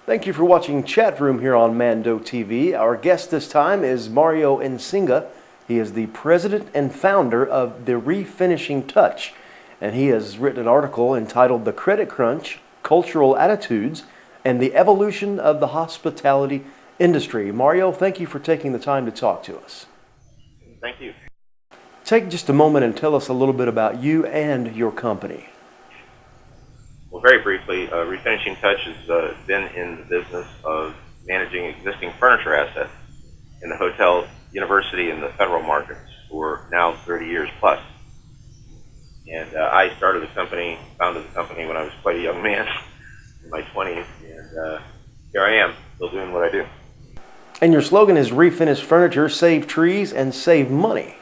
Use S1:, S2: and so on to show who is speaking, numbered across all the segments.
S1: Thank you for watching Chat Room here on Mando TV. Our guest this time is Mario Insenga. He is the president and founder of the Refinishing Touch, and he has written an article entitled The Credit Crunch, Cultural Attitudes, and the Evolution of the Hospitality Industry. Mario, thank you for taking the time to talk to us.
S2: Thank you.
S1: Take just a moment and tell us a little bit about you and your company.
S2: Well, very briefly, Refinishing Touch has been in the business of managing existing furniture assets in the hotel, university, and the federal markets for now 30 years plus. And I founded the company when I was quite a young man, in my 20s, and here I am, still doing what I do.
S1: And your slogan is Refinish Furniture, Save Trees, and Save Money.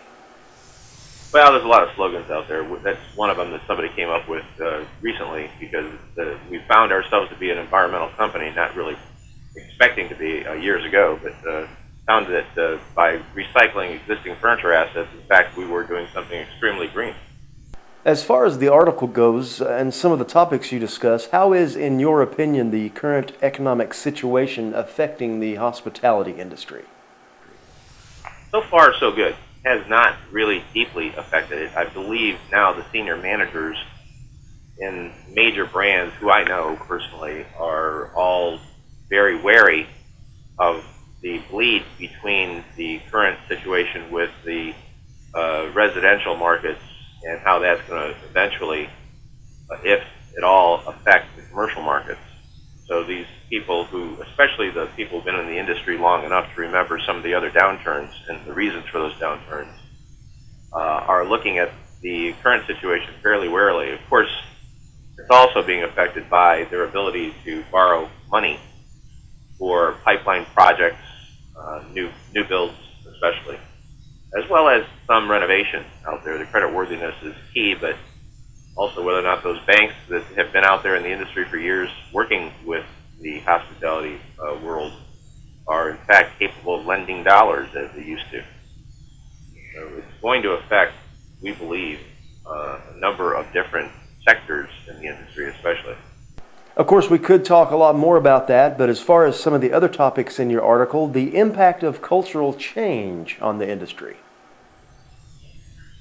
S2: Well, there's a lot of slogans out there. That's one of them that somebody came up with recently, because we found ourselves to be an environmental company, not really expecting to be years ago, but found that by recycling existing furniture assets, in fact, we were doing something extremely green.
S1: As far as the article goes and some of the topics you discuss, how is, in your opinion, the current economic situation affecting the hospitality industry?
S2: So far, so good. Has not really deeply affected it. I believe now the senior managers in major brands, who I know personally, are all very wary of the bleed between the current situation with the residential markets and how that's going to eventually, if at all, affect the commercial markets. So these people who, especially the people who've been in the industry long enough to remember some of the other downturns and the reasons for those downturns, are looking at the current situation fairly warily. Of course, it's also being affected by their ability to borrow money for pipeline projects, new builds especially, as well as some renovation out there. The creditworthiness is key, but also whether or not those banks that have been out there in the industry for years working with the hospitality world are in fact capable of lending dollars as they used to. So it's going to affect, we believe, a number of different sectors in the industry especially.
S1: Of course, we could talk a lot more about that, but as far as some of the other topics in your article, the impact of cultural change on the industry.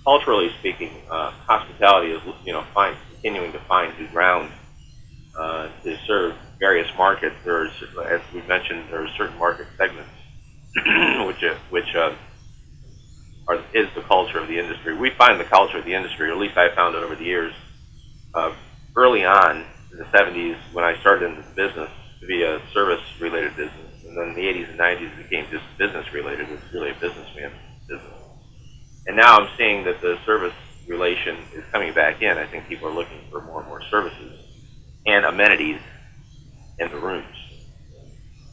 S2: Culturally speaking, hospitality is continuing to find new ground to serve various markets. There's, as we mentioned, there are certain market segments which is the culture of the industry. We find the culture of the industry, or at least I found it over the years, early on in the 70s when I started in this business to be a service-related business, and then in the 80s and 90s it became just business-related. It was really a businessman's business. And now I'm seeing that the service relation is coming back in. I think people are looking for more and more services and amenities in the rooms.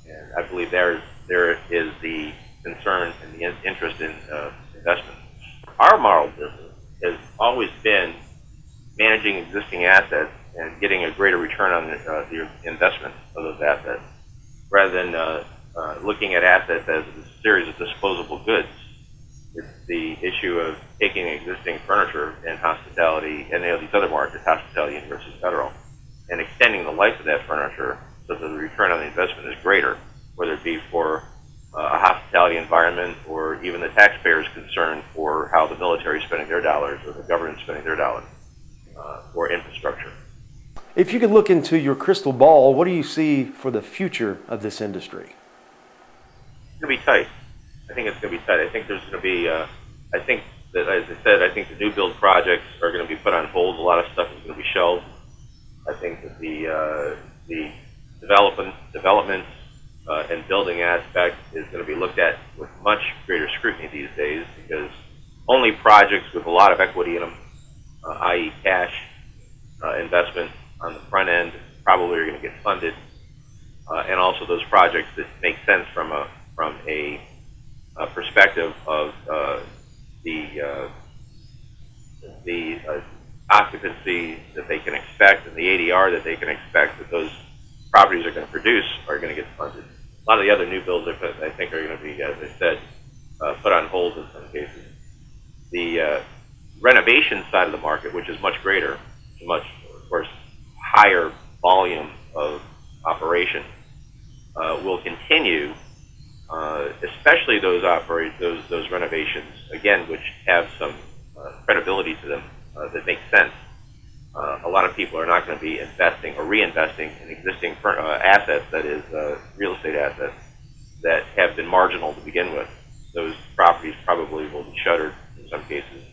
S2: And I believe there is the concern and the interest in investment. Our model business has always been managing existing assets and getting a greater return on the investment of those assets, rather than looking at assets as a series of disposable goods. It's the issue of taking existing furniture in hospitality and these other markets, hospitality, university, federal, and extending the life of that furniture so that the return on the investment is greater, whether it be for a hospitality environment or even the taxpayers' concern for how the military is spending their dollars or the government is spending their dollars for infrastructure.
S1: If you could look into your crystal ball, what do you see for the future of this industry?
S2: It's going to be tight. I think it's going to be tight. I think there's going to be, I think that, as I said, I think the new build projects are going to be put on hold. A lot of stuff is going to be shelved. I think that the development and building aspect is going to be looked at with much greater scrutiny these days, because only projects with a lot of equity in them, i.e. cash investment on the front end, probably are going to get funded, and also those projects that make sense from a perspective of the occupancy that they can expect and the ADR that they can expect that those properties are going to produce are going to get funded. A lot of the other new builds I think are going to be, as I said, put on hold in some cases. The renovation side of the market, which is much greater, much, of course, higher volume of operation, will continue, especially those renovations, again, which have some credibility to them that makes sense. A lot of people are not going to be investing or reinvesting in existing assets, that is, real estate assets, that have been marginal to begin with. Those properties probably will be shuttered in some cases.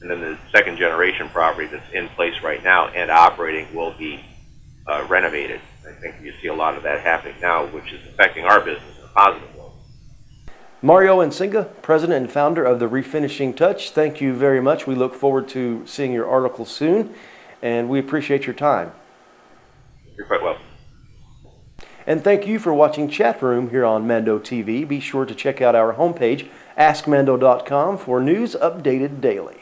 S2: And then the second generation property that's in place right now and operating will be renovated. I think you see a lot of that happening now, which is affecting our business in a positive way.
S1: Mario Insenga, president and founder of the Refinishing Touch, thank you very much. We look forward to seeing your article soon, and we appreciate your time.
S2: You're quite welcome.
S1: And thank you for watching Chat Room here on Mando TV. Be sure to check out our homepage, AskMando.com, for news updated daily.